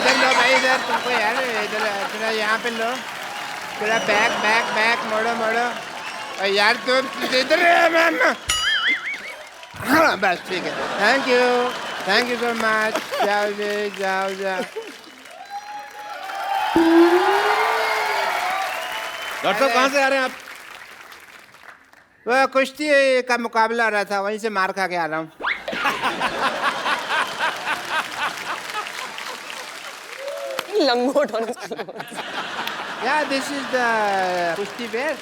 इधर लो भाई, इधर तुमको यार, इधर थोड़ा यहाँ पे लो, थोड़ा बैक बैक बैक मोड़ो मोड़ो। और यार तुम इधर मैम। हाँ बस ठीक है, थैंक यू सो मच। जाओ जी, जाओ जाओ। डॉक्टर साहब कहाँ से आ रहे हैं आप? वो कुश्ती का मुकाबला हो रहा था, वहीं से मार खा के आ रहा हूँ। लंगोट होने से। Yeah, this is the kushti wear.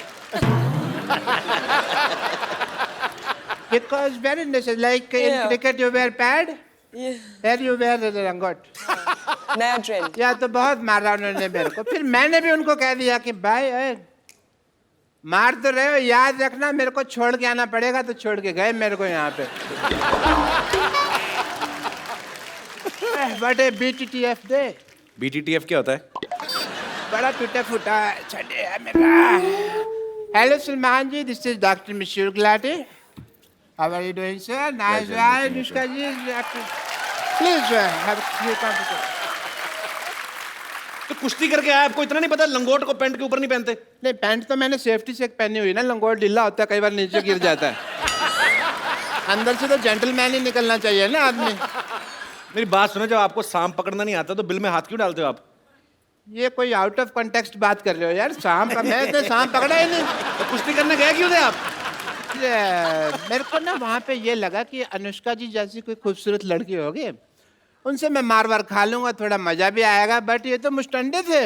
Because very necessary. Like in Yeah. cricket you wear pad, Yeah. here you wear the rangot. नया ट्रेंड। या तो बहुत मारा उन्होंने मेरे को, फिर मैंने भी उनको कह दिया कि भाई मार तो रहे हो, याद रखना मेरे को छोड़ के आना पड़ेगा, तो छोड़ के गए मेरे को यहाँ पे। What a BTTF day. BTTF क्या होता है? बड़ा टूटा फूटा छड़े है मेरा। Hello Salman ji, this is doctor Mashoor Gulati. How are you doing sir? Nice right Anushka ji, please have a confidence. तो कुश्ती करके आया, आपको इतना नहीं पता लंगोट को पैंट के ऊपर नहीं पहनते? नहीं, पैंट तो मैंने सेफ्टी से पहनी हुई ना, लंगोट ढीला होता है, कई बार नीचे गिर जाता है। अंदर से तो जेंटलमैन ही निकलना चाहिए ना आदमी। मेरी बात सुनो, जब आपको सांप पकड़ना नहीं आता तो बिल में हाथ क्यों डालते हो आप? ये कोई आउट ऑफ कॉन्टेक्स्ट बात कर रहे हो यार, सांप का मैं तो सांप पकड़ा ही नहीं। तो कुश्ती करने गए क्यों थे आप? मेरे को ना वहाँ पे ये लगा कि अनुष्का जी जैसी कोई खूबसूरत लड़की होगी, उनसे मैं मार वार खा लूंगा, थोड़ा मजा भी आएगा। बट ये तो मुस्टंडे थे।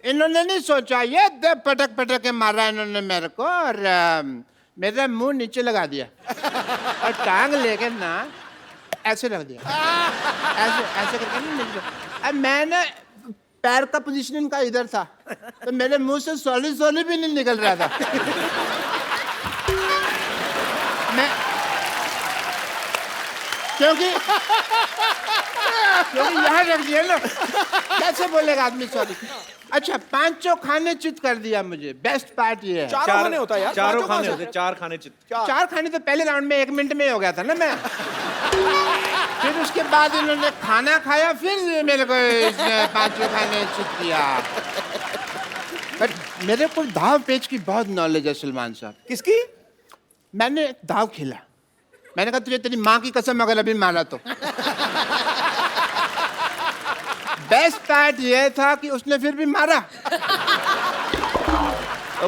इन्होंने नहीं सोचा, ये पटक पटक के मारा इन्होंने मेरे को, और मेरा मुंह नीचे लगा दिया और टांग लेके ना ऐसे रख दिया, ऐसे ऐसे करके ना नीचे। अब मैं ना पैर का पोजीशन इनका इधर था, तो मेरे मुंह से सॉलिड सॉलिड भी नहीं निकल रहा था। मैं क्योंकि यहाँ रख दिया ना, कैसे बोलेगा आदमी सॉरी। अच्छा, पांचों खाने चित कर दिया मुझे। बेस्ट पार्ट ये है, चारों खाने होता है यार, चारों खाने होते, चार खाने चित। चार खाने तो पहले राउंड में 1 मिनट में ही हो गया था ना मैं। फिर उसके बाद इन्होंने खाना खाया, फिर मेरे को इसने पांचों खाने चित किया। बट मेरे को दाव पेच की बहुत नॉलेज है सलमान साहब। किसकी? मैंने एक दाव खेला, मैंने कहा तुझे तेरी माँ की कसम अगर अभी मारा तो। बेस्ट पार्ट ये था कि उसने फिर भी मारा।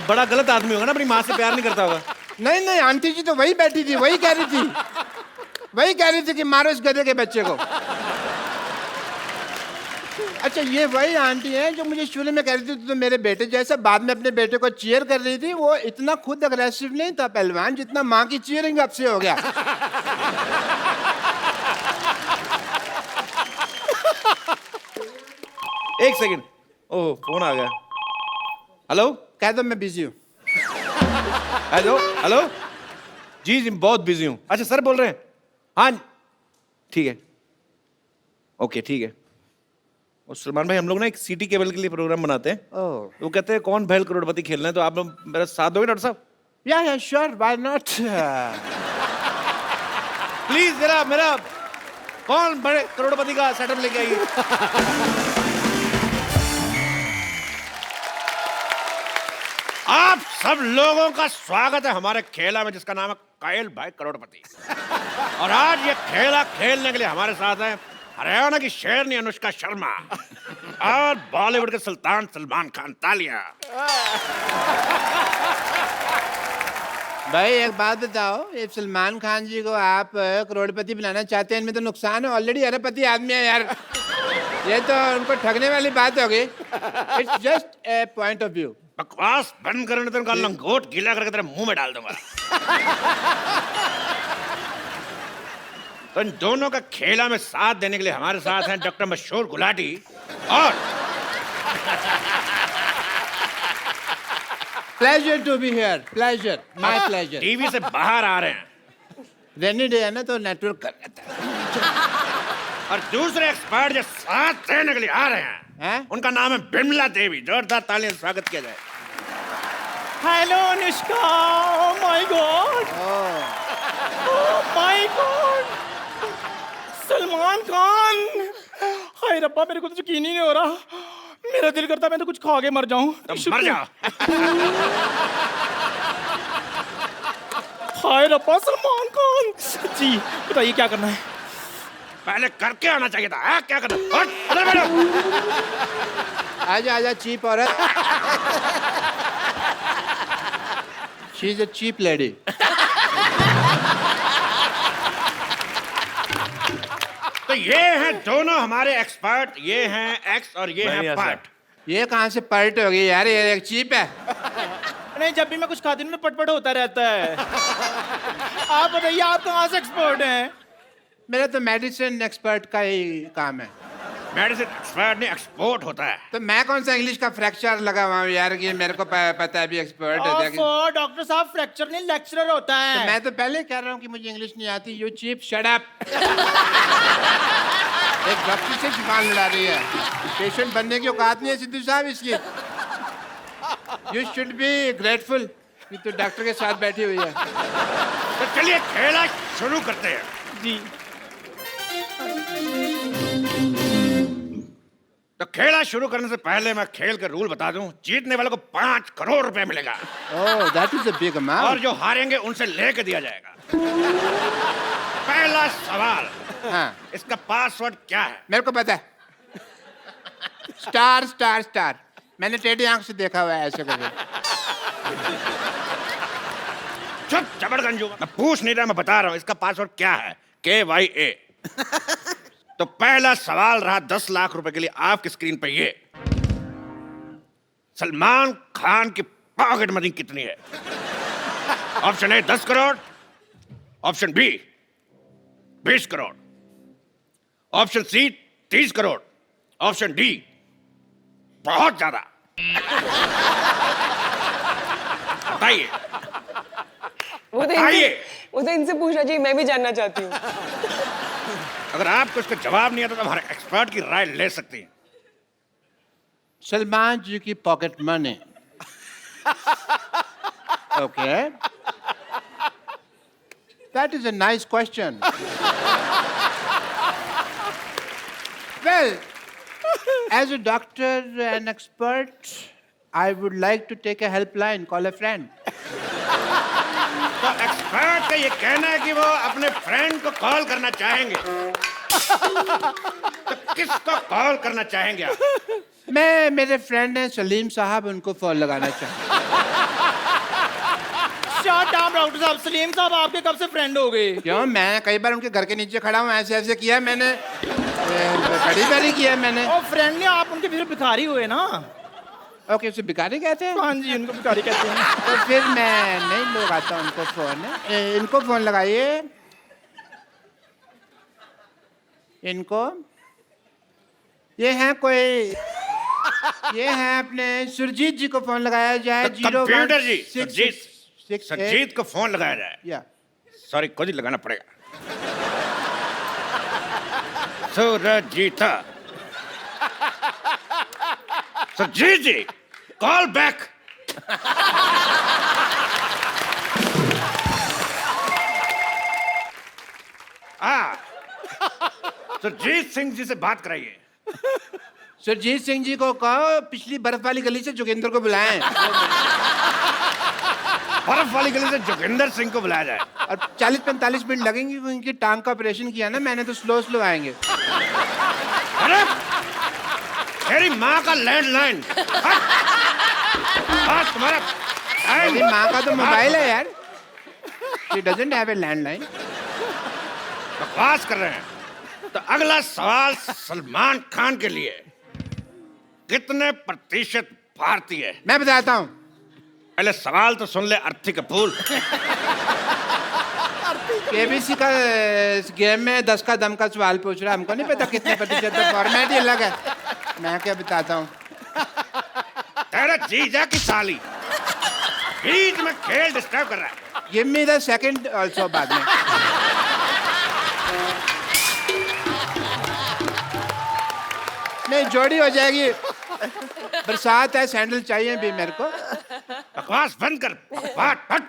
बड़ा गलत आदमी होगा ना, अपनी माँ से प्यार नहीं करता होगा। नहीं नहीं, आंटी जी तो वही बैठी थी, वही कह रही थी कि मारो इस गधे के बच्चे को। अच्छा, ये वही आंटी है जो मुझे शुरू में कह रही थी तो मेरे बेटे जैसा, बाद में अपने बेटे को चीयर कर रही थी। वो इतना खुद अग्रेसिव नहीं था पहलवान, जितना माँ की चीयरिंग अब से हो गया। एक सेकंड, ओह फोन आ गया। हेलो, कह दो मैं बिजी हूँ। हेलो हेलो, जी जी बहुत बिजी हूँ। अच्छा सर बोल रहे हैं? हाँ ठीक है, ओके ठीक है। और सलमान भाई, हम लोग ना एक सिटी केबल के लिए प्रोग्राम बनाते हैं। तो वो कहते हैं कौन भैल करोड़पति खेलना है, तो आप लोग मेरा साथ दोगे डॉक्टर साहब? या श्योर, व्हाई नॉट। प्लीज जरा मेरा कौन बड़े करोड़पति का सेटअप लेके आइए। आप सब लोगों का स्वागत है हमारे खेला में, जिसका नाम है कायल भाई करोड़पति। और आज ये खेला खेलने के लिए हमारे साथ है हरियाणा की शेरनी अनुष्का शर्मा और बॉलीवुड के सुल्तान सलमान खान। तालियां। भाई एक बात बताओ, ये सलमान खान जी को आप करोड़पति बनाना चाहते हैं, इनमें तो नुकसान है, ऑलरेडी अरबपति आदमी है यार। ये तो उनको ठगने वाली बात होगी। It's just a point of view. बकवास बंद करने तो उनका लंगोट गीला करके तेरे मुंह में डाल दूंगा। तो इन दोनों का खेला में साथ देने के लिए हमारे साथ हैं डॉक्टर मशहूर गुलाटी और pleasure to be here, pleasure, my pleasure. TV से बाहर आ रहे हैं। रेनी डे है ना, तो नेटवर्क कर लेता है। और दूसरे एक्सपर्ट जो साथ देने के लिए आ रहे हैं, उनका नाम है बिमला देवी। जोरदार तालियों से स्वागत किया जाए। Hello Anushka, oh my god, oh my god, Salman Khan, हाय रब्बा मेरे को तो यकीन ही नहीं हो रहा, मेरा दिल करता मैं तो कुछ खा के मर जाऊं। मर जा। हाय रब्बा सलमान खान जी, बताइए क्या करना है? पहले करके आना चाहिए था। क्या करना? हट, अंदर बैठो। आजा आजा चीप औरत। She is a cheap lady. तो ये हैं दोनों हमारे एक्सपर्ट, ये हैं एक्स और ये हैं पार्ट। ये कहाँ से पर्ट हो गई यार, ये एक चीप है। नहीं, जब भी मैं कुछ खाती हूँ ना पटपट होता रहता है। आप बताइए आप कहाँ से एक्सपर्ट हैं? मेरा तो मेडिसिन एक्सपर्ट का ही काम है। मेडिसिन एक्सपर्ट नहीं, एक्सपोर्ट होता है। तो मैं कौन सा इंग्लिश का फ्रैक्चर लगा हुआ हूँ यार, कि मेरे को पता है भी एक्सपर्ट है। ओफो, डॉक्टर साहब फ्रैक्चर नहीं लेक्चरर होता है। तो मैं तो पहले कह रहा हूँ कि मुझे इंग्लिश नहीं आती। You cheap, shut up. एक डॉक्टर से जुबान लड़ा रही है, पेशेंट बनने की औकात नहीं है सिद्धू साहब इसकी। यू शुड बी ग्रेटफुल कि तू डॉक्टर के साथ बैठी हुई है। तो चलिए खेला शुरू करते हैं। जी। तो खेला शुरू करने से पहले मैं खेल के रूल बता दूं। जीतने वाले को 5 करोड़ रुपए मिलेगा। ओह, दैट इज अ बिग और अमाउंट। जो हारेंगे उनसे लेके दिया जाएगा। पहला सवाल, हाँ, इसका पासवर्ड क्या है? मेरे को पता है। Star star star. मैंने टेढ़ी आंख से देखा हुआ है ऐसे करके। चुप जबरगंजू, मैं पूछ नहीं रहा, मैं बता रहा हूं इसका पासवर्ड क्या है। KYA। तो पहला सवाल रहा 10 लाख रुपए के लिए। आपकी स्क्रीन पे ये सलमान खान की पॉकेट मनी कितनी है? Option A 10 crore, option B 20 crore, option C 30 crore, option D बहुत ज्यादा। बताइए। आइए। वो तो इनसे पूछना चाहिए, मैं भी जानना चाहती हूँ। अगर आपको इसका जवाब नहीं आता तो हमारे एक्सपर्ट की राय ले सकती हैं। सलमान जी की pocket money. Okay, that is a nice question. Well, as a doctor and expert, I would like to take a helpline, call a friend. तो एक्सपर्ट का ये कहना है कि वो अपने फ्रेंड को कॉल करना चाहेंगे। तो किसको कॉल करना चाहेंगे आप? मैं, मेरे फ्रेंड हैं सलीम साहब, उनको फोन लगाना चाहूँ। शट अप डॉक्टर साहब, सलीम साहब आपके कब से फ्रेंड हो गए? क्यों, मैं कई बार उनके घर के नीचे खड़ा हूँ, ऐसे ऐसे किया मैंने, बड़ी बारी किया मैंने। और फ्रेंड ने आप उनके फिर भिखारी हुए ना? ओके, उसे भिखारी कहते हैं? हाँ जी, उनको भिखारी कहते हैं। तो फिर मैं नहीं लगाता उनको फोन। इनको फोन लगाइए, इनको। ये हैं कोई, ये हैं अपने सुरजीत जी को फोन लगाया जाए। तो कंप्यूटर जी, 0166 सरजीत को फोन लगाया जाए। या सॉरी, खुद ही लगाना पड़ेगा। सुरजीता, सरजीत जी, कॉल बैक। सुरजीत सिंह जी से बात कराइए। सुरजीत सिंह जी को कहो पिछली बर्फ वाली गली से जोगिंदर को बुलाएं। बर्फ वाली गली से जोगिंदर सिंह को बुलाया जाए। और 40-45 मिनट लगेंगे, उनकी टांग का ऑपरेशन किया ना मैंने, तो स्लो स्लो आएंगे। अरे तेरी माँ का लैंडलाइन। तुम्हारा मेरी माँ का तो मोबाइल है यार। She doesn't have a landline. बकवास कर रहे हैं। तो अगला सवाल सलमान खान के लिए, कितने प्रतिशत भारतीय है? मैं बताता हूँ। पहले सवाल तो सुन ले अर्थी कपूर। केबीसी का गेम में 10 का दम का सवाल पूछ रहा है, हमको नहीं पता कितने प्रतिशत, तो फॉर्मेट ही अलग है। मैं क्या बताता हूँ। तेरा जीजा की साली बीच में खेल डिस्टर्ब कर रहा है। Give me the second also बाद में। नहीं, जोड़ी हो जाएगी। बरसात है, सैंडल चाहिए भी मेरे को। बकवास बंद कर, बकवास हट।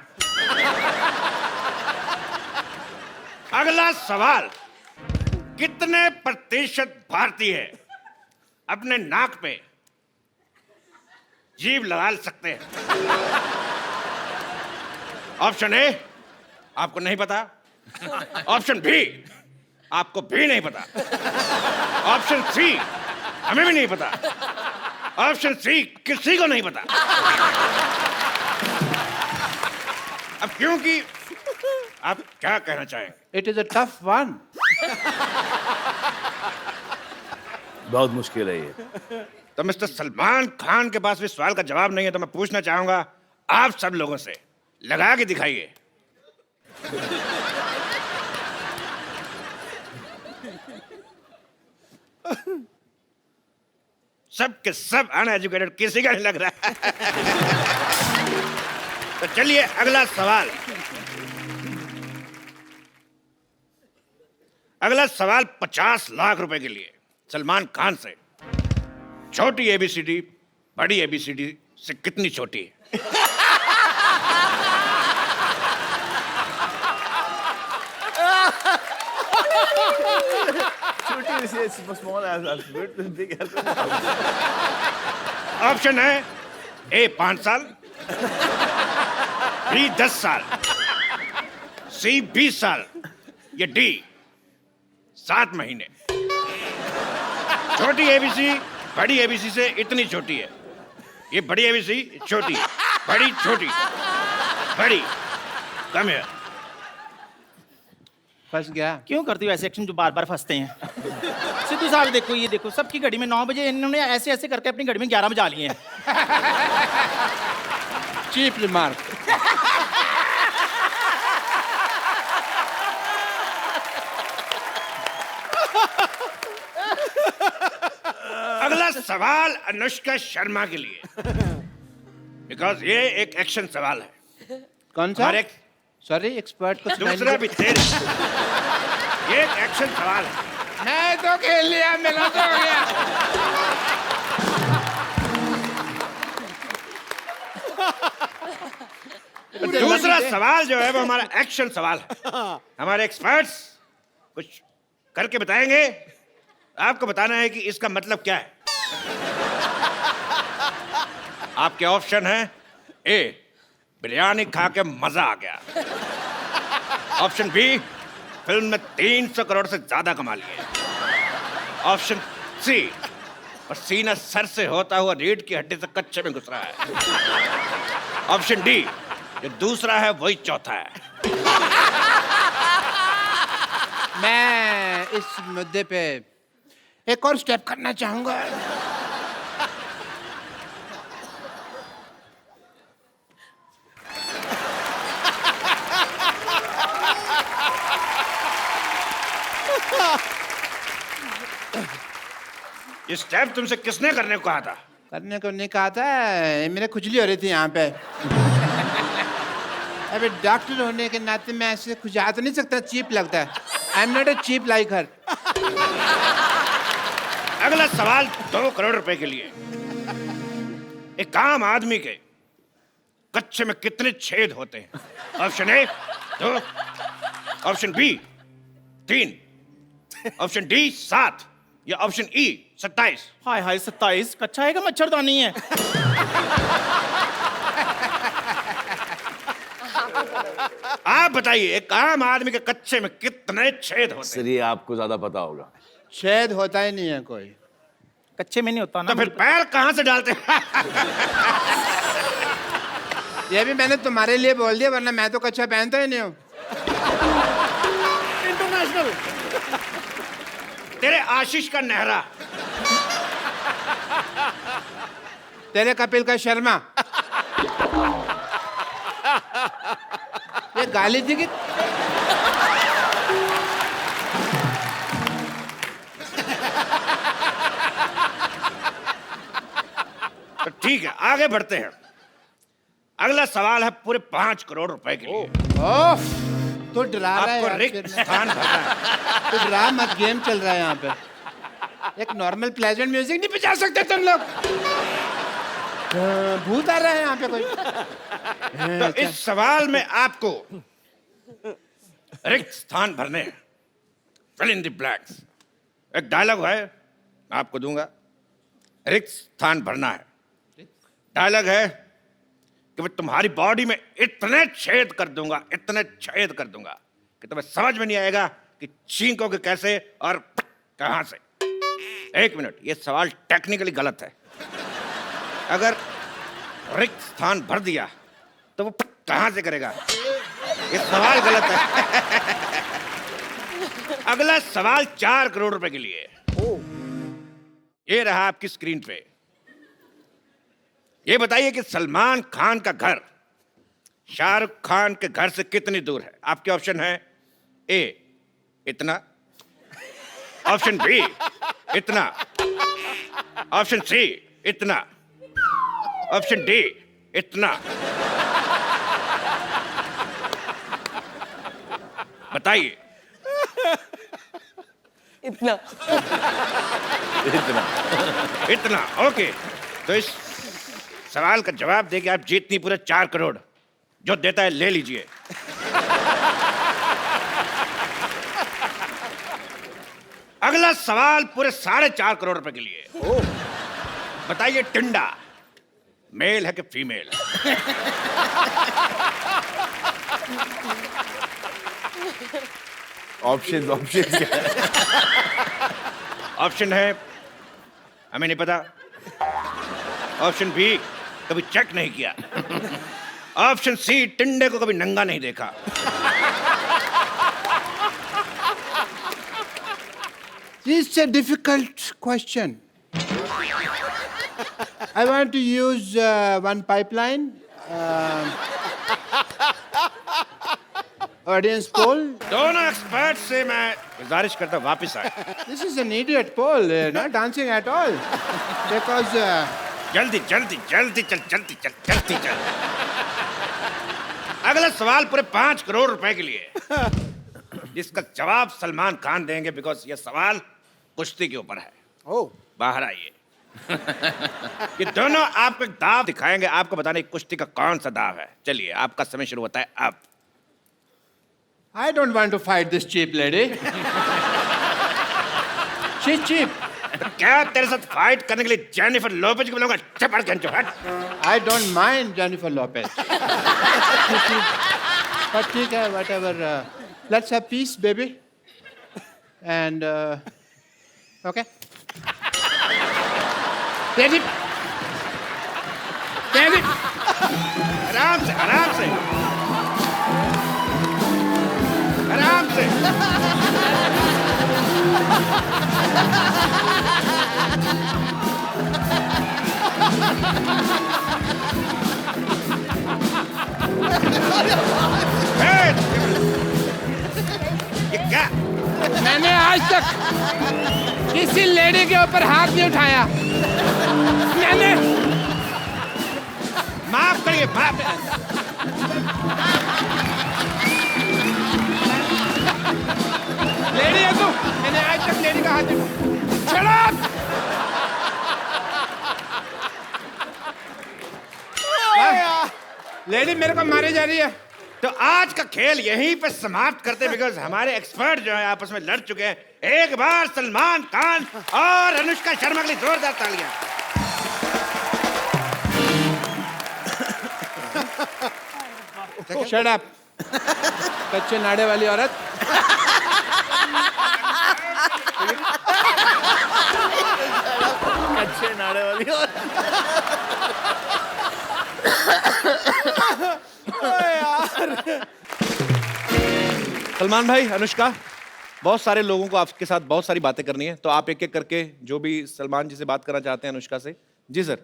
अगला सवाल, कितने प्रतिशत भारतीय है? अपने नाक पे जीभ लगा सकते हैं? ऑप्शन ए, आपको नहीं पता। ऑप्शन बी, आपको भी नहीं पता। ऑप्शन सी, हमें भी नहीं पता। ऑप्शन सी, किसी को नहीं पता। अब क्योंकि आप क्या कहना चाहेंगे? It is a tough one. बहुत मुश्किल है ये। तो मिस्टर सलमान खान के पास भी सवाल का जवाब नहीं है, तो मैं पूछना चाहूंगा आप सब लोगों से, लगा के दिखाइए। सब के सब अनएजुकेटेड, किसी का नहीं लग रहा है। तो चलिए अगला सवाल। अगला सवाल 50 लाख रुपए के लिए सलमान खान से। छोटी एबीसीडी बड़ी एबीसीडी से कितनी छोटी है? छोटी सी small alphabet, big alphabet. Option है ए 5 साल, बी 10 साल, सी 20 साल, या डी 7 महीने। छोटी एबीसी बड़ी एबीसी से इतनी छोटी है। ये बड़ी एबीसी छोटी, बड़ी छोटी, बड़ी कम है। फंस गया। क्यों करती हो ऐसे एक्शन जो बार बार फंसते हैं? सिद्धू साहब देखो, ये देखो, सबकी घड़ी में 9 बजे, इन्होंने ऐसे ऐसे करके अपनी घड़ी में 11 बजा लिए हैं। Cheap remark. अगला सवाल अनुष्का शर्मा के लिए, बिकॉज ये एक एक्शन सवाल है। कौन सा? हमारे सॉरी, एक्सपर्ट को दूसरा भी तेरे, ये एक एक्शन सवाल है। मैं तो खेल लिया, मेरा तो हो गया। दूसरा सवाल जो है वो हमारा एक्शन सवाल है। हमारे एक्सपर्ट्स कुछ करके बताएंगे, आपको बताना है कि इसका मतलब क्या है। आपके ऑप्शन है ए, बिरयानी खा के मजा आ गया। ऑप्शन बी, फिल्म में 300 करोड़ से ज्यादा कमा लिए। ऑप्शन सी, पसीना सर से होता हुआ रीढ़ की हड्डी से कच्चे में घुस रहा है। ऑप्शन डी, जो दूसरा है वही चौथा है। मैं इस मुद्दे पे एक और स्टेप करना चाहूंगा। ये स्टेप तुमसे किसने करने को कहा था? करने को नहीं कहा था, मेरे खुजली हो रही थी यहाँ पे। अबे डॉक्टर होने के नाते मैं ऐसे खुजा तो नहीं सकता, चीप लगता है। I am not a cheap like her. अगला सवाल 2 करोड़ रुपए के लिए। एक आम आदमी के कच्चे में कितने छेद होते हैं? Option A 2, option B 3, option D 7, या ऑप्शन ई 27। हाय हाय, 27 कच्चा है का मच्छरदानी है? आप बताइए, एक आम आदमी के कच्चे में कितने छेद होते हैं? सर ये आपको ज्यादा पता होगा। शायद होता ही नहीं है कोई। कच्चे में नहीं होता ना। तो फिर पैर कहां से डालते हैं? ये भी मैंने तुम्हारे लिए बोल दिया, वरना मैं तो कच्चा पहनता ही नहीं हूँ। इंटरनेशनल। तेरे आशीष का नेहरा, तेरे कपिल का शर्मा। ये गाली थी कि तो ठीक है, आगे बढ़ते हैं। अगला सवाल है पूरे 5 करोड़ रुपए के लिए। ओह, तो डरा रहा है आपको यार, रिक्त फिर स्थान भरना है। तो डरा मत, गेम चल रहा है यहाँ पे। एक नॉर्मल प्लेजेंट म्यूजिक नहीं बजा सकते तुम लोग? भूत आ रहा है यहाँ पे कोई। तो इस सवाल में आपको रिक्त स्थान भरने हैं। Fill in the blanks. एक डायलॉग है, मैं आपको दूंगा, रिक्त स्थान भरना है। डायलॉग है कि मैं तुम्हारी बॉडी में इतने छेद कर दूंगा कि तुम्हें समझ में नहीं आएगा कि छींकोगे कैसे और कहां से। 1 मिनट, ये सवाल टेक्निकली गलत है। अगर रिक्त स्थान भर दिया तो वो कहां से करेगा? ये सवाल गलत है। अगला सवाल 4 करोड़ रुपए के लिए। ये रहा आपकी स्क्रीन पे। ये बताइए कि सलमान खान का घर शाहरुख खान के घर से कितनी दूर है? आपके ऑप्शन है ए इतना, ऑप्शन बी इतना, ऑप्शन सी इतना, ऑप्शन डी इतना। बताइए। इतना। इतना, ओके। तो इस सवाल का जवाब देके आप जीतनी पूरे 4 करोड़। जो देता है ले लीजिए। अगला सवाल पूरे 4.5 करोड़ रुपए के लिए। बताइए टिंडा मेल है कि फीमेल? ऑप्शन क्या है? ऑप्शन है हमें नहीं पता, ऑप्शन बी कभी चेक नहीं किया, ऑप्शन सी टिंडे को कभी नंगा नहीं देखा। It's a difficult question. I want to use one pipeline. Audience poll. दोनों एक्सपर्ट से मैं गुजारिश करता हूं वापिस आए। This is an idiot poll, not dancing at all. Because जल्दी जल्दी जल्दी चल जल्दी चल जल्दी चल। अगला सवाल पूरे 5 करोड़ रुपए के लिए, जिसका जवाब सलमान खान देंगे बिकॉज ये सवाल कुश्ती के ऊपर है। बाहर आइए। ये दोनों आपको एक दाव दिखाएंगे, आपको बताने की कुश्ती का कौन सा दाव है। चलिए आपका समय शुरू होता है अब। I don't want to fight this cheap lady. She's cheap. तो क्या तेरे साथ फाइट करने के लिए जेनिफर लोपेज को बुलाऊंगा? चपड़ गंजो हट। I don't mind Jennifer Lopez. But ठीक है, whatever. Let's have peace, baby. And okay. Ready? Ready? आराम से आराम से आराम से। ये क्या? मैंने आज तक किसी लेडी के ऊपर हाथ नहीं उठाया। मैंने माफ करिए माफ। लेडी है तू? मैंने आज तक लेडी का हाथ नहीं। Shut up! लेडी मेरे को मारे जा रही है। तो आज का खेल यहीं पे समाप्त करते बिकॉज हमारे एक्सपर्ट जो है आपस में लड़ चुके हैं। एक बार सलमान खान और अनुष्का शर्मा के लिए जोरदार तालियां। Shut up! कच्चे नाड़े वाली औरत। अच्छे नाड़े वाली और सलमान भाई, अनुष्का, बहुत सारे लोगों को आपके साथ बहुत सारी बातें करनी है, तो आप एक एक करके जो भी सलमान जी से बात करना चाहते हैं अनुष्का से। जी सर।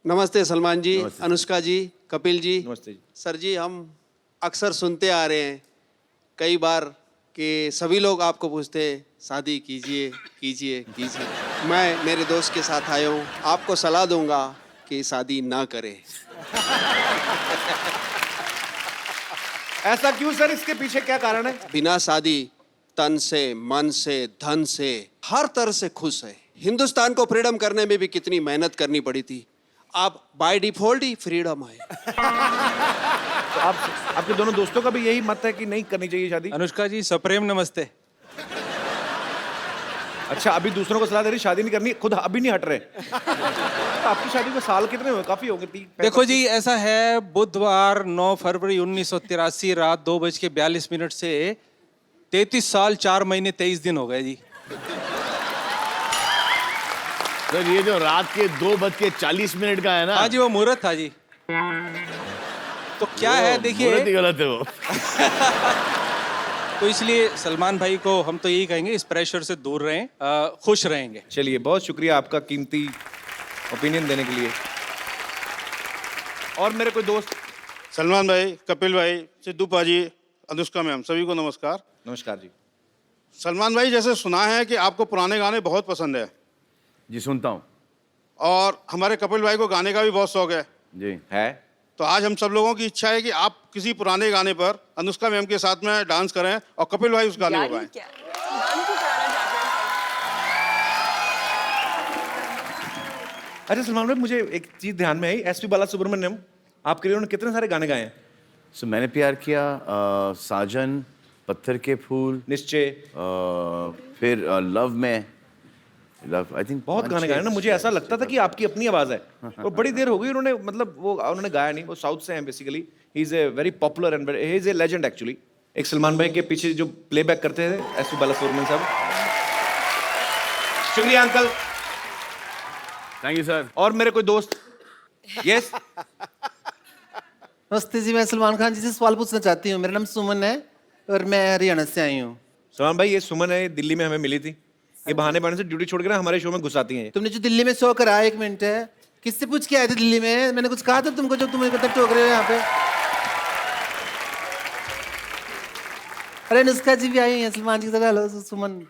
नमस्ते सलमान जी, अनुष्का जी, कपिल जी। नमस्ते जी। सर जी, हम अक्सर सुनते आ रहे हैं कई बार कि सभी लोग आपको पूछते हैं शादी कीजिए कीजिए कीजिए। मैं मेरे दोस्त के साथ आया हूँ, आपको सलाह दूंगा कि शादी ना करें। ऐसा क्यों सर? इसके पीछे क्या कारण है? बिना शादी तन से, मन से, धन से, हर तरह से खुश है। हिंदुस्तान को फ्रीडम करने में भी कितनी मेहनत करनी पड़ी थी, अब बाय डिफॉल्ट ही फ्रीडम है। तो आपके दोनों दोस्तों का भी यही मत है कि नहीं करनी चाहिए शादी? अनुष्का जी, सप्रेम नमस्ते। अच्छा, अभी दूसरों को सलाह दे रही शादी नहीं करनी, खुद अभी नहीं हट रहे। तो आपकी शादी को साल कितने हुए? काफी हो गए। देखो जी, ऐसा है, बुधवार 9 फरवरी 1983 रात 2:42 से 33 साल 4 महीने 23 दिन हो गए जी। सर ये जो रात के 2:40 का है ना, हाँ जी, वो मुहूर्त था जी। तो क्या है देखिए, मुहूर्त ही गलत है वो। तो इसलिए सलमान भाई को हम तो यही कहेंगे, इस प्रेशर से दूर रहें, खुश रहेंगे। चलिए, बहुत शुक्रिया आपका कीमती ओपिनियन देने के लिए। और मेरे कोई दोस्त? सलमान भाई, कपिल भाई, सिद्धू पाजी, अनुष्का मैम, सभी को नमस्कार। नमस्कार जी। सलमान भाई, जैसे सुना है कि आपको पुराने गाने बहुत पसंद है, जी सुनता हूँ और हमारे कपिल भाई को गाने का भी बहुत शौक है। जी। है तो आज हम सब लोगों की इच्छा है कि आप किसी पुराने गाने पर अनुष्का मैम के साथ में डांस करें और कपिल भाई उस गाने यार को ये गाएं। क्या गान क्यों कराना चाहते हैं? अच्छा सलमान भाई, मुझे एक चीज ध्यान में आई, एसपी बालासुब्रमण्यम, आपके लिए उन्होंने कितने सारे गाने गाए हैं? सो मैंने प्यार किया, साजन, पत्थर के फूल, निश्चय, फिर लव में, लव आई थिंक बहुत गाने गाए ना। मुझे ऐसा लगता था कि आपकी अपनी आवाज है, और बड़ी देर हो गई उन्होंने, मतलब वो उन्होंने गाया नहीं। वो साउथ से हैं basically. He is a very popular and he is a legend actually. एक सलमान भाई के पीछे जो प्लेबैक करते थे एसपी बालासुब्रमण्यम साहब, शुक्रिया अंकल। Thank you sir. और मेरे कोई दोस्त? यस। नमस्ते जी, मैं सलमान खान जी से सवाल पूछना चाहती हूँ। मेरा नाम सुमन है और मैं हरियाणा से आई हूँ। सलमान भाई, ये सुमन है, दिल्ली में हमें मिली थी। ये बहाने बहाने से ड्यूटी छोड़ के ना हमारे शो में घुसाती हैं। तुमने जो दिल्ली में शो कराया, 1 मिनट है, किससे पूछ के आए थे दिल्ली में? मैंने कुछ कहा था तुमको जो तुम इकट्ठा टोक रहे हो यहाँ पे? अरे अनुष्का जी भी आई हैं, सलमान जी की तरह। हेलो सुमन।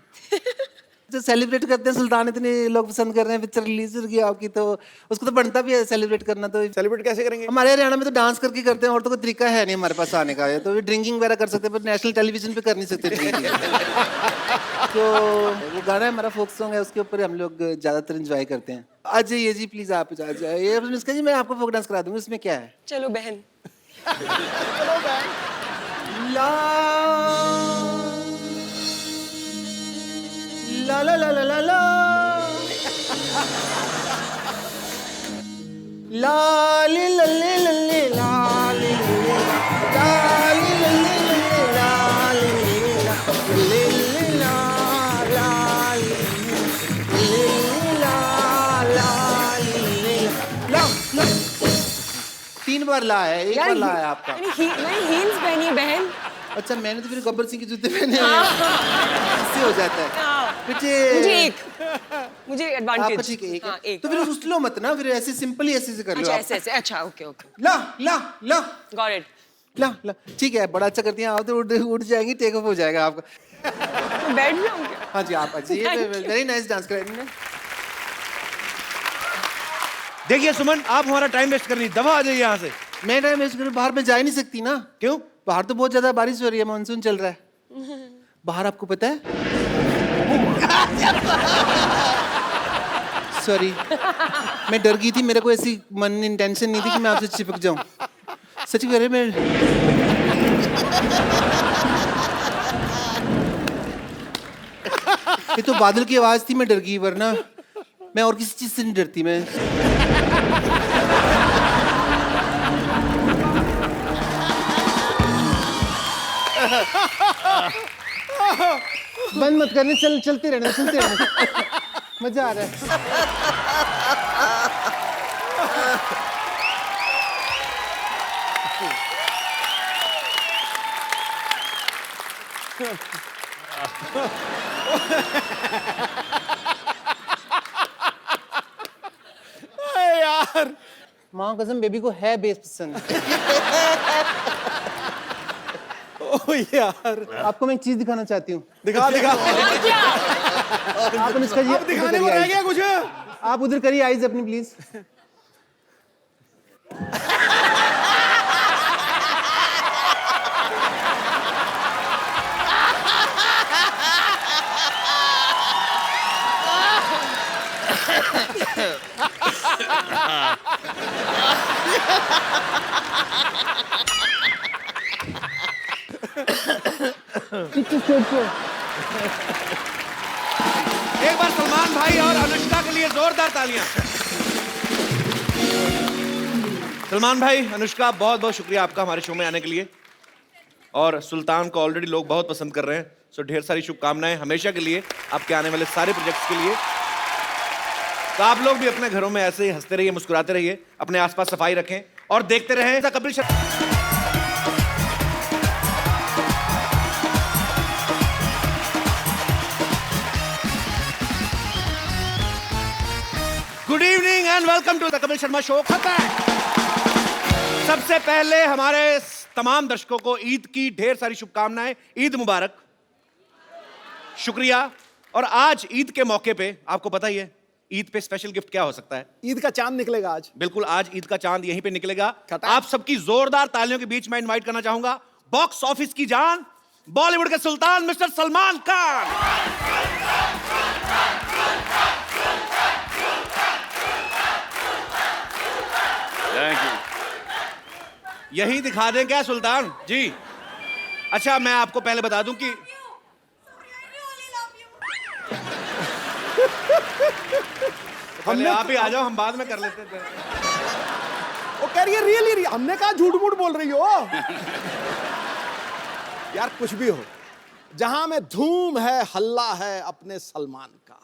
जो सेलिब्रेट करते हैं सुल्तान, इतने लोग पसंद कर रहे हैं, पिक्चर रिलीज होगी आपकी, तो उसको तो बनता भी है सेलिब्रेट करना। तो सेलिब्रेट कैसे करेंगे? हमारे हरियाणा में तो डांस करके करते हैं, और तो कोई तरीका है नहीं हमारे पास आने का। ये तो ड्रिंकिंग वगैरह कर सकते हैं, पर नेशनल टेलीविजन पे कर नहीं सकते ड्रिंकिंग। तो वो गाना है हमारा, फोक सॉन्ग है, उसके ऊपर हम लोग ज्यादातर एंजॉय करते हैं। आ जाइए जी प्लीज, आप आ जाइए। अनुष्का जी, मैं आपको फोक डांस करा दूंगी, उसमें क्या है? चलो बहन। ला ला ला ला ला ला ला लाली लल्ले लल्ले लाली लाली लल्ले लल्ले लाली लल्ले लाली ला 3 बार ला है, 1 बार ला है आपका। मैंने हील्स पहनी है बहन। अच्छा, मैंने तो फिर गब्बर सिंह के जूते पहने हैं। इससे हो जाता है बेटे। मुझे आपका एडवांटेज। ठीक है, एक हाँ, है। एक। तो फिर उस लो मत ना, फिर ऐसे सिंपल ही ऐसे से कर लो अच्छा आप। ऐसे ऐसे, अच्छा ओके ओके, ला ला ला गॉट इट। ला ला, ठीक है, बड़ा अच्छा करती हैं आप, तो उठ जाएंगी, टेक ऑफ हो जाएगा आपका। तो बैठ जाऊँ क्या? हाँ जी, आप अच्छी, वेरी नाइस डांस कर रही हैं। देखिए सुमन, आप हमारा टाइम वेस्ट कर रही, दबा आ जाइए यहाँ से। मैं टाइम वेस्ट करूँ? बाहर में जा ही नहीं सकती ना। क्यों? बाहर तो बहुत ज्यादा बारिश हो रही है, मानसून चल रहा है बाहर, आपको पता है? सॉरी, मैं डर गई थी, मेरे को ऐसी मन इंटेंशन नहीं थी कि मैं आपसे चिपक जाऊं। सच कह रहे, मैं ये तो बादल की आवाज थी, मैं डर गई, वरना मैं और किसी चीज से नहीं डरती। मैं बंद मत करने, चलते रहने मजा आ रहा है। यार, माँ कसम, बेबी को है बेस पसंद। ओ यार, आपको मैं एक चीज दिखाना चाहती हूँ। दिखा दिखा। आप अनुष्का जी, अब दिखाने को रह गया कुछ? आप उधर करिए आइज अपनी प्लीज। एक बार सलमान भाई और अनुष्का के लिए जोरदार तालियां। सलमान भाई, अनुष्का, बहुत बहुत शुक्रिया आपका हमारे शो में आने के लिए। और सुल्तान को ऑलरेडी लोग बहुत पसंद कर रहे हैं, सो ढेर सारी शुभकामनाएं हमेशा के लिए आपके आने वाले सारे प्रोजेक्ट्स के लिए। तो आप लोग भी अपने घरों में ऐसे ही हंसते रहिए, मुस्कुराते रहिए, अपने आसपास सफाई रखें और देखते रहें the Kapil Sharma. Good evening and welcome to the Kapil Sharma show. सबसे पहले हमारे तमाम दर्शकों को ईद की ढेर सारी शुभकामनाएं। ईद मुबारक, शुक्रिया। और आज ईद के मौके पे आपको पता ही है ईद पे स्पेशल गिफ्ट क्या हो सकता है? ईद का चांद निकलेगा आज। बिल्कुल, आज ईद का चांद यहीं पे निकलेगा। आप सबकी जोरदार तालियों के बीच में इनवाइट करना चाहूंगा बॉक्स ऑफिस की जान, बॉलीवुड के सुल्तान mister Salman Khan. Thank you. यही दिखा दें क्या सुल्तान जी? अच्छा, मैं आपको पहले बता दूं कि पहले आप ही आ जाओ, हम बाद में कर लेते थे। वो कह रही है रियली, हमने कहा झूठ मूठ बोल रही हो। यार कुछ भी हो, जहां में धूम है हल्ला है अपने सलमान का।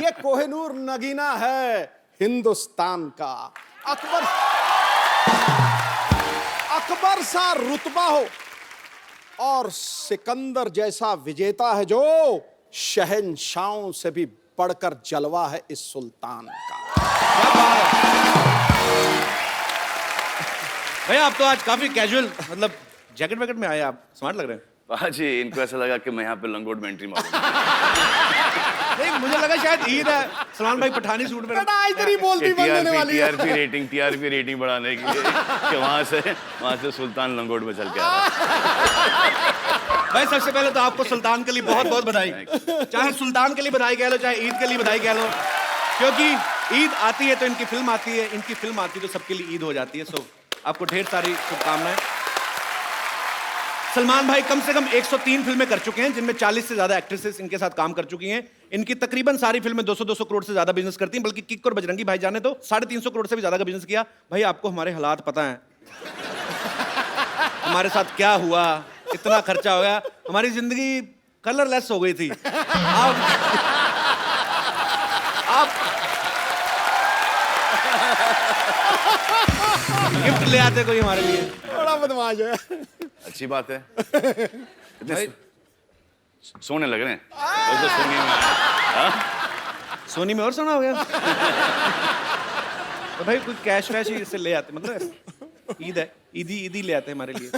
ये कोहिनूर नगीना है हिंदुस्तान का। अकबर सा रुतबा हो और सिकंदर जैसा विजेता है जो शहंशाहों से भी बढ़कर जलवा है इस सुल्तान का। भैया आप तो आज काफी कैजुअल, मतलब जैकेट वैकेट में आए, आप स्मार्ट लग रहे हैं। जी, इनको ऐसा लगा कि मैं यहाँ पे लंगोट में एंट्री मारूंगा। नहीं, मुझे लगा शायद ईद है, सलमान भाई पठानी सूट में। आज तेरी बोलती बंद होने वाली है। टीआरपी रेटिंग बढ़ाने के लिए कि वहां से सुल्तान लंगोट में चल के आ रहा है। भाई सबसे पहले तो आपको सुल्तान के लिए बहुत बहुत बधाई। चाहे सुल्तान के लिए बधाई कह लो, चाहे ईद के लिए बधाई कह लो, क्योंकि ईद आती है तो इनकी फिल्म आती है, इनकी फिल्म आती है तो सबके लिए ईद हो जाती है। सो आपको ढेर सारी शुभकामनाएं। सलमान भाई कम से कम 103 फिल्में कर चुके हैं, जिनमें 40 से ज्यादा एक्ट्रेसेस इनके साथ काम कर चुकी हैं। इनकी तकरीबन सारी फिल्में 200-200 करोड़ से ज्यादा बिजनेस करती हैं, बल्कि किक और बजरंगी भाईजान ने तो 350 करोड़ से भी ज्यादा का बिजनेस किया। भाई आपको हमारे हालात पता हैं, हमारे साथ क्या हुआ, इतना खर्चा हो गया, हमारी जिंदगी कलरलेस हो गई थी। आप गिफ्ट ले आते कोई हमारे लिए। बड़ा बदमाश है। अच्छी बात है। कितने सोने लग रहे हैं। तो सोनी में सोनी में और सोना हो गया। तो भाई कोई कैश वैश ही इससे ले आते, मतलब ईद है, ईदी ले आते हैं हमारे लिए।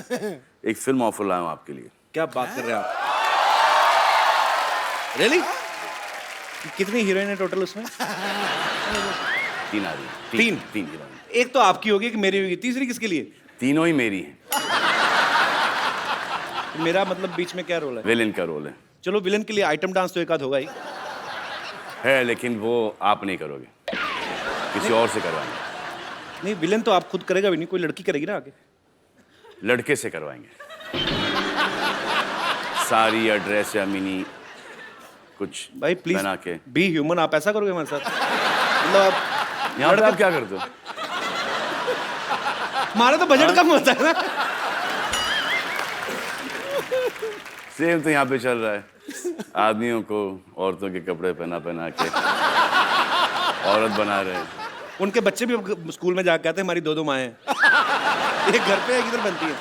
एक फिल्म ऑफर लाया हूं आपके लिए। क्या बात कर रहे हैं आप? रियली? कितनी हीरोइन है टोटल उसमें? 3 आ रही है। तीन हीरोइन। एक तो आपकी होगी, एक मेरी होगी, तीसरी किसके लिए? तीनों ही मेरी हैं। मेरा मतलब बीच में क्या रोल है? विलेन का रोल है। चलो विलेन के लिए आइटम डांस तो एक आध होगा ही है, लेकिन वो आप नहीं करोगे, किसी और से करवाएंगे। नहीं, विलेन तो आप खुद करेगा भी नहीं, कोई लड़की करेगी ना आगे। लड़के से करवाएंगे। साड़ी या ड्रेस या मिनी कुछ भाई प्लीज बना के। बी ह्यूमन, आप ऐसा करोगे हमारे साथ? मतलब आप यहाँ पे आप क्या करते हो? हमारा तो बजट कम होता है ना। सेम तो यहाँ पे चल रहा है। आदमियों को औरतों के कपड़े पहना के औरत बना रहे हैं। उनके बच्चे भी स्कूल में जाके कहते हैं हमारी 2 माएँ हैं। एक घर पे एक इधर बनती है।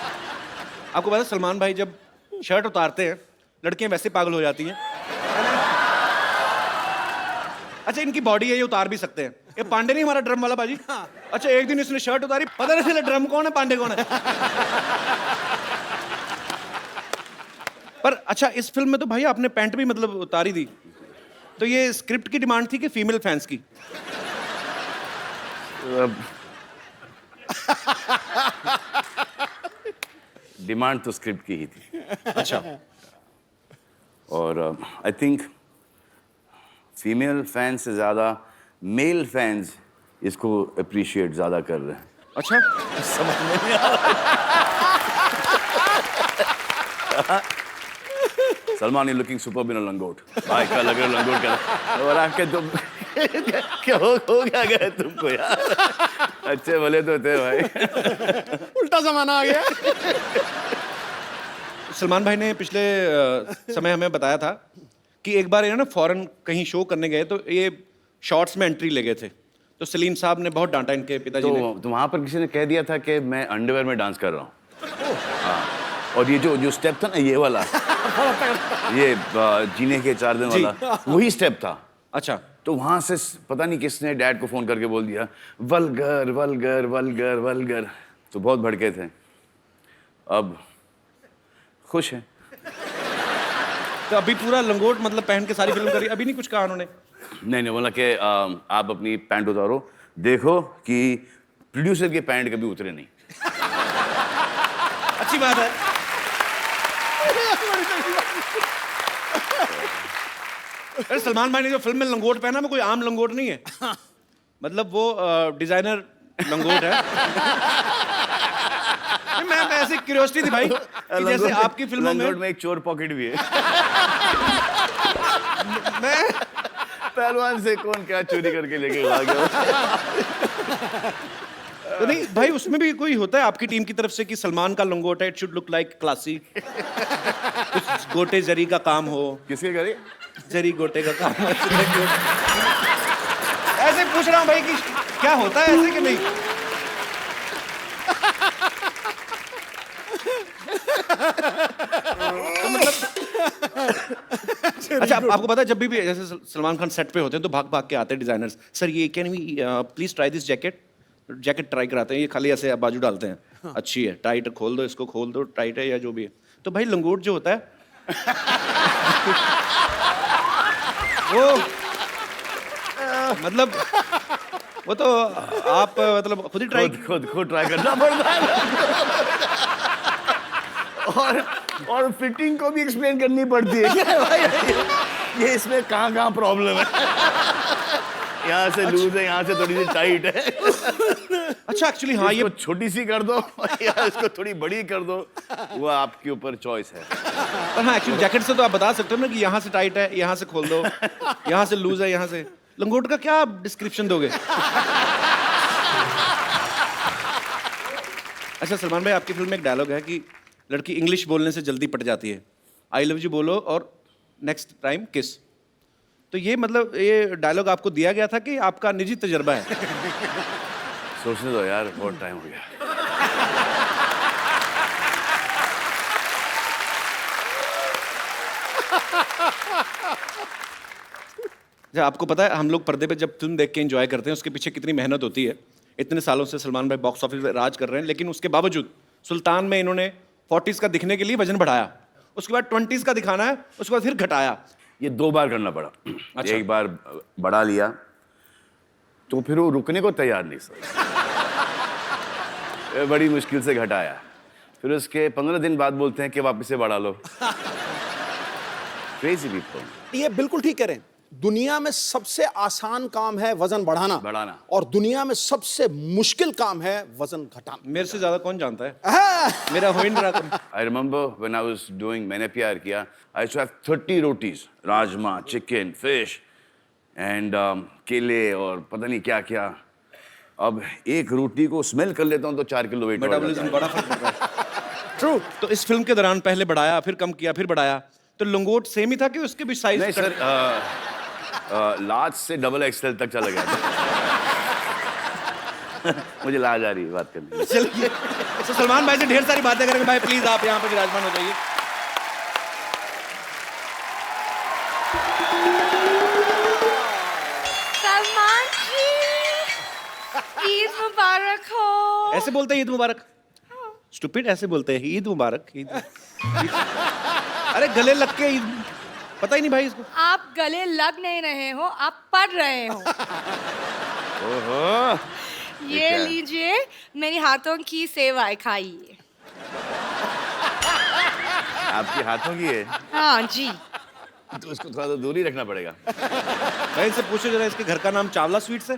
आपको पता है सलमान भाई जब शर्ट उतारते हैं लड़कियां वैसे पागल हो जाती हैं। अच्छा, इनकी बॉडी है, ये उतार भी सकते हैं। ये पांडे नहीं हमारा ड्रम वाला बाजी? अच्छा, एक दिन इसने शर्ट उतारी, पता नहीं चला ड्रम कौन है पांडे कौन है। पर अच्छा, इस फिल्म में तो भाई आपने पैंट भी मतलब उतारी दी, तो ये स्क्रिप्ट की डिमांड थी कि फीमेल फैंस की? डिमांड तो स्क्रिप्ट की ही थी। अच्छा। और आई थिंक फीमेल फैन से ज़्यादा मेल फैंस इसको अप्रिशिएट ज़्यादा कर रहे हैं। अच्छा, समझ में नहीं आ रहा। सलमान यू लुकिंग सुपर बिन लंगोट भाई क्या लग रहा है लंगोट का और आके तुम क्या हो गया गया तुमको यार अच्छे भले तो थे भाई उल्टा जमाना आ गया। सलमान भाई ने पिछले समय हमें बताया था कि एक बार ये ना फॉरेन कहीं शो करने गए तो ये शॉर्ट्स में एंट्री ले गए थे, तो सलीम साहब ने बहुत डांटा इनके पिताजी ने। तो वहां पर किसी ने कह दिया था कि मैं अंडरवेयर में डांस कर रहा हूँ। हाँ और ये जो स्टेप था ना ये वाला ये जीने के 4 दिन वाला वही स्टेप था। अच्छा, तो वहां से पता नहीं किसने डैड को फोन करके बोल दिया वल्गर वल्गर वल्गर वल्गर, तो बहुत भड़के थे। अब खुश हैं। तो अभी पूरा लंगोट मतलब पहन के सारी फिल्म करी, अभी नहीं कुछ कहा उन्होंने? नहीं बोला कि आप अपनी पैंट उतारो, देखो कि प्रोड्यूसर के पैंट कभी उतरे नहीं। अच्छी बात है। अरे सलमान भाई ने जो फिल्म में लंगोट पहना वो कोई आम लंगोट नहीं है, मतलब वो डिजाइनर लंगोट है। नहीं, मैं ऐसी क्यूरियोसिटी थी भाई कि जैसे आपकी फिल्मों में एक चोर पॉकेट भी है। मैं पहलवान से कौन क्या चोरी करके लेके भाग गया। तो नहीं भाई उसमें भी कोई होता है आपकी टीम की तरफ से कि सलमान का लंगोट है, it should look like classy, कुछ गोटे जरी का काम हो। किसके करे जरी गोटे का काम हो। ऐसे पूछ रहा हूँ भाई कि क्या होता है ऐसे कि नहीं। तो मतलब अच्छा आपको पता है जब भी जैसे सलमान खान सेट पे होते हैं तो भाग भाग के आते हैं डिजाइनर्स, सर ये can we please try this jacket, jacket try कराते हैं, ये खाली ऐसे बाजू डालते हैं, अच्छी है, टाइट खोल दो इसको, खोल दो टाइट है या जो भी है। तो भाई लंगोट जो होता है वो मतलब वो तो आप मतलब खुद ही ट्राई खुद ट्राई करना पड़ता है और फिटिंग को भी एक्सप्लेन करनी पड़ती है क्या भाई ये इसमें कहाँ प्रॉब्लम है, यहाँ से लूज है, यहाँ से थोड़ी सी टाइट है। अच्छा एक्चुअली हाँ ये छोटी सी कर दो या इसको थोड़ी बड़ी कर दो, वो आपके ऊपर चॉइस है। पर हाँ एक्चुअली जैकेट से तो आप बता सकते हो ना कि यहाँ से टाइट है, यहाँ से खोल दो, यहाँ से लूज है, यहाँ से। लंगोट का क्या आप डिस्क्रिप्शन दोगे? अच्छा सलमान भाई आपकी फिल्म में एक डायलॉग है कि लड़की इंग्लिश बोलने से जल्दी पट जाती है, आई लव यू बोलो और नेक्स्ट टाइम किस। तो ये मतलब ये डायलॉग आपको दिया गया था कि आपका निजी तजर्बा है? सोचने दो यार, बहुत टाइम हो गया। अच्छा आपको पता है हम लोग पर्दे पे जब फिल्म देख के एंजॉय करते हैं उसके पीछे कितनी मेहनत होती है। इतने सालों से सलमान भाई बॉक्स ऑफिस पे राज कर रहे हैं, लेकिन उसके बावजूद सुल्तान में इन्होंने 40s का दिखने के लिए वजन बढ़ाया, उसके बाद 20s का दिखाना है, उसके बाद फिर घटाया। ये 2 बार करना पड़ा। अच्छा। एक बार बढ़ा लिया तो फिर वो रुकने को तैयार नहीं सर। बड़ी मुश्किल से घटाया, फिर उसके 15 दिन बाद बोलते हैं कि वापस से बढ़ा लो। Crazy people. ये बिल्कुल ठीक कह रहे हैं। दुनिया में सबसे आसान काम है वजन बढ़ाना और दुनिया में सबसे मुश्किल काम है वजन घटाना। मेरे से ज्यादा कौन जानता है? मेरा हो ही नहीं रहा। I remember when I was doing मैंने प्यार किया, I used to have 30 rotis, rajma, chicken, fish and केले और पता नहीं क्या क्या। अब एक रोटी को स्मेल कर लेता हूँ तो 4 किलो वेट बढ़ जाता मेटाबॉलिज्म है। बड़ा फर्क पड़ रहा है। ट्रू। तो इस फिल्म के दौरान पहले बढ़ाया फिर कम किया फिर बढ़ाया, तो लंगोट सेम ही था कि उसके भी साइज? नहीं सर, लार्ज से डबल एक्सएल तक चला गया था। मुझे लाज आ रही है बात करने में। चलिए तो सलमान भाई से ढेर सारी बातें करेंगे। भाई प्लीज आप यहाँ पे विराजमान हो जाइए। सलमान जी, ईद मुबारक हो। ऐसे बोलते हैं ईद मुबारक? स्टूपिड ऐसे बोलते हैं ईद मुबारक। ईद अरे गले लग के ईद, पता ही नहीं भाई इसको। आप गले लग नहीं रहे हो, आप पढ़ रहे हो। ओहो, ये क्या है? लीजिए मेरे हाथों की सेवाएं खाइए। आपके हाथों की है हाँ जी। तो उसको थोड़ा तो दूर ही रखना पड़ेगा। भाई इनसे पूछो जरा इसके घर का नाम चावला स्वीट्स है?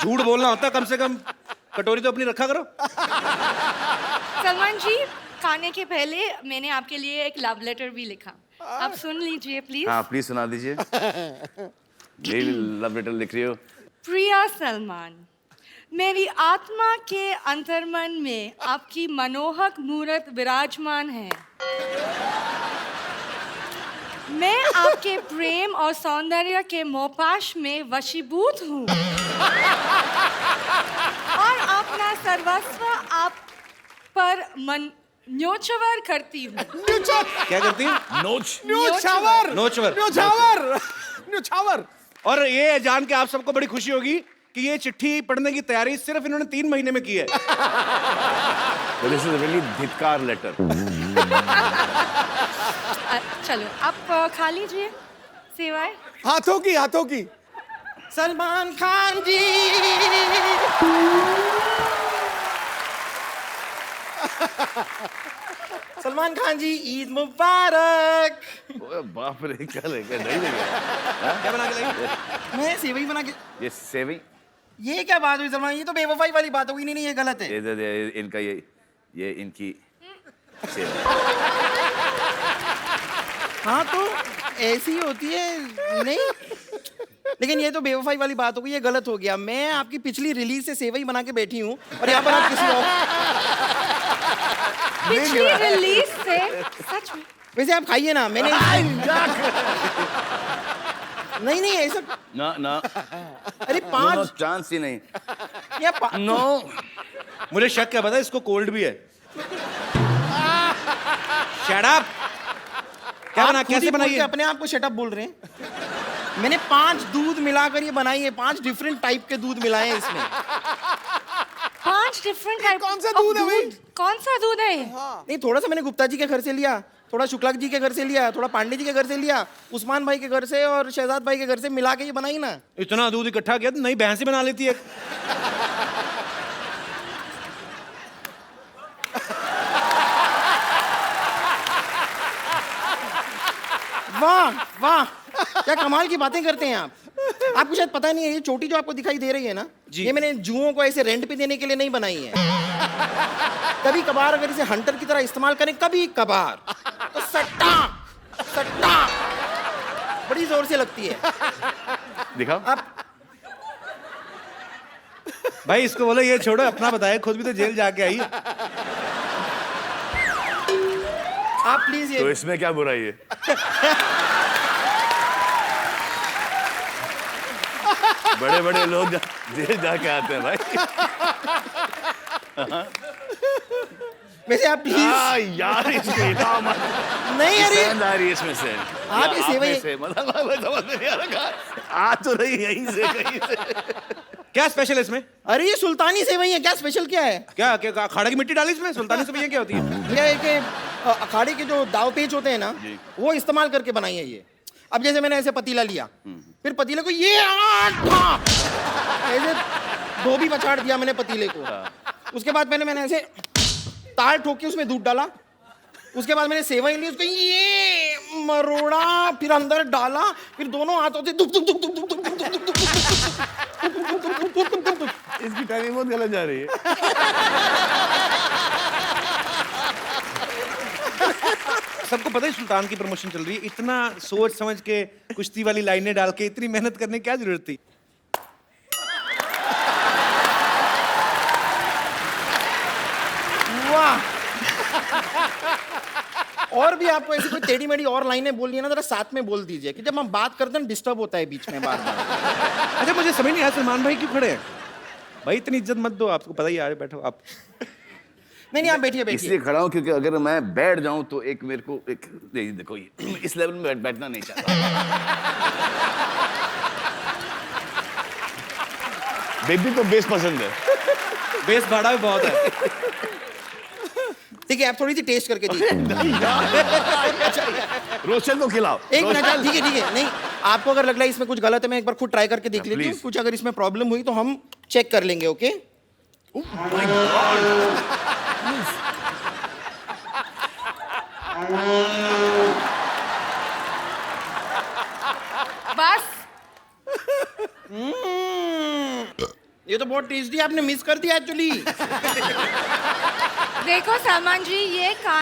झूठ बोलना होता है कम से कम, कटोरी तो अपनी रखा करो। सलमान जी, खाने के पहले मैंने आपके लिए एक लव लेटर भी लिखा, आप सुन लीजिए प्लीज। हाँ प्लीज सुना दीजिए। ये लव लेटर लिख रही हो? प्रिया सलमान, मेरी आत्मा के अंतर्मन में आपकी मनोहक मूर्त विराजमान है। मैं आपके प्रेम और सौंदर्य के मोहपाश में वशीभूत हूँ और अपना सर्वस्व आप पर मन न्योछावर करती हूँ। क्या करती है? नोच। न्योछावर नोचवर। न्योछावर न्योछावर। और ये जान के आप सबको बड़ी खुशी होगी कि ये चिट्ठी पढ़ने की तैयारी सिर्फ इन्होंने 3 महीने में की है। दिस इज रियली धिक्कार लेटर। चलो आप खा लीजिए सेवाएं। हाथों की सलमान खान जी। सलमान खान जी, ईद मुबारक। ओए बाप रे, क्या लेके नहीं लेके क्या बना के लाई? मैं सेवई बना के। ये सेविंग, ये क्या बात हुई सलमान? ये तो बेवफाई वाली बात हो गई। नहीं, ये गलत है। ये इनका ये इनकी सेविंग। हाँ तो ऐसी होती है नहीं, लेकिन ये तो बेवफाई वाली बात हो गई, ये गलत हो गया। मैं आपकी पिछली रिलीज से सेवई बना के बैठी हूँ और यहाँ पर आप किसी और। पिछली रिलीज से सच में? वैसे आप खाइए ना, मैंने नहीं ऐसा ना अरे 5 चांस ही नहीं। या नो मुझे शक क्या पता है, इसको कोल्ड भी है। Shut up. क्या बना, कैसे बनाई है? अपने आप को शट अप बोल रहे हैं। मैंने 5 दूध मिलाकर ये बनाई है। 5 डिफरेंट टाइप के दूध मिलाए हैं इसमें। 5 डिफरेंट टाइप। कौन सा दूध है भाई? कौन सा दूध है? नहीं, थोड़ा सा मैंने गुप्ता जी के घर से लिया, थोड़ा शुक्ला जी के घर से लिया, थोड़ा पांडे जी के घर से लिया, उस्मान भाई के घर से और शहजाद भाई के घर से मिला के ये बनाई ना। इतना दूध इकट्ठा किया तो नई भैंस ही बना लेती है। वाह वाह, क्या कमाल की बातें करते हैं आप। आपको शायद पता नहीं है, ये चोटी जो आपको दिखाई दे रही है ना, ये मैंने जुओं को ऐसे रेंट पे देने के लिए नहीं बनाई है। कभी कभार अगर इसे हंटर की तरह इस्तेमाल करें, कभी कभार, तो सट्टा सट्टा बड़ी जोर से लगती है। दिखाओ आप भाई इसको बोलो ये छोड़ो, अपना बताए, खुद भी तो जेल जाके आई है। आप प्लीज तो ये इसमें क्या बुराई है? बड़े बड़े लोग जेल जाके आते हैं भाई। वैसे आप प्लीज यार इसको इनाम नहीं, अरे आ रही है इसमें से। आप ये सेवई से मतलब समझ नहीं आ रहा, आ तो रही यहीं से कहीं से। क्या स्पेशल है इसमें? अरे ये सुल्तानी सेवई है, क्या स्पेशल क्या है? क्या क्या अखाड़े की मिट्टी डाली इसमें? सुल्तानी सेवइयां क्या होती है? ये है कि अखाड़े के जो दाव पेच होते हैं ना, वो इस्तेमाल करके बनाई है ये। अब जैसे मैंने ऐसे पतीला लिया, फिर पतीले को ये ऐसे धोबी पछाड़ दिया मैंने पतीले को। उसके बाद मैंने ऐसे तार ठोक के उसमें दूध डाला। उसके बाद मैंने सेवई ली, उसको ये मरोड़ा, फिर अंदर डाला, फिर दोनों हाथों से दुक दुक दुक दुक दुक दुक दुक दुक दुक दुक दुक। इसकी टाइमिंग बहुत गलत जा रही है। सबको पता है सुल्तान की प्रमोशन चल रही है, इतना सोच समझ के कुश्ती वाली लाइनें डाल के इतनी मेहनत करने की क्या जरूरत थी? वाह। और भी आपको ऐसी कोई टेढ़ी मेढ़ी और लाइनें बोलनी है ना, जरा साथ में बोल दीजिए, कि जब हम बात करते हैं डिस्टर्ब होता है बीच में बार बार। अच्छा मुझे समझ नहीं आया सलमान भाई क्यों खड़े हैं? भाई इतनी इज्जत मत दो, आपको पता ही है। बैठो आप। नहीं आप बैठिए इसलिए खड़ा हूं क्योंकि अगर मैं बैठ जाऊं तो एक मेरे को एक देखो ये इस लेवल में बैठना नहीं चाहता। बेबी को बेस पसंद है। बेस भाड़ा भी बहुत है। ठीक है, आप थोड़ी सी टेस्ट करके दीजिए। रोशन को खिलाओ। एक मिनट, ठीक है नहीं, आपको अगर लग रहा है इसमें कुछ गलत है, मैं एक बार खुद ट्राई करके देख लेती हूँ। please. कुछ अगर इसमें प्रॉब्लम हुई तो हम चेक कर लेंगे। ओके बस ये तो बहुत टेस्टी आपने मिस कर दिया एक्चुअली। देखो सलमान जी, ये